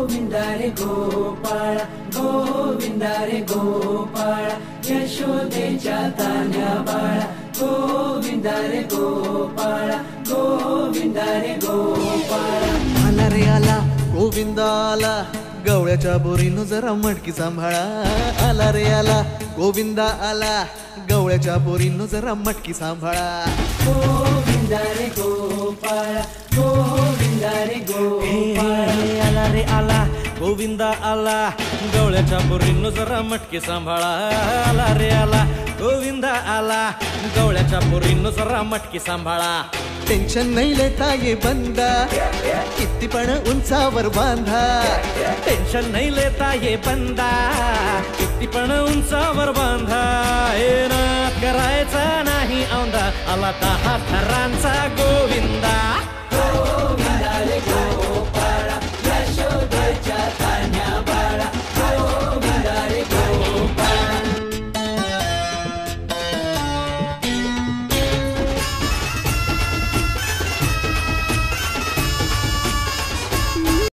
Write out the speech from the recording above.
गोविंदा रे गोपाळ गोविंदा रे गोपाळ यशोदेच्या तान्ह्या बाळा गोविंदा रे गोपाळ गोविंदा रे गोपाळ आला रे आला गोविंदा आला गवळ्याच्या बोरीनं जरा मटकी सांभाळा आला रे आला गोविंदा आला गवळ्याच्या बोरीनं जरा मटकी सांभाळा गोविंदा रे गोपाळ गोविंदा रे गोपाळ आला रे आला गोविंदा आला गवळ्याच्या बोरीनं जरा मटकी सांभाळा आला रे आला गोविंदा आला गवळ्याच्या बोरीनं जरा मटकी सांभाळा टेन्शन नाही लेता ये बंदा किती पण उंचावर बांधा टेन्शन नहीं लेता ये बंदा किती पण उंचावर बांधा हे ना करायचा नाही औंधा आला 10 थरांचा गोविंदा गोविंदा रे गोपाळ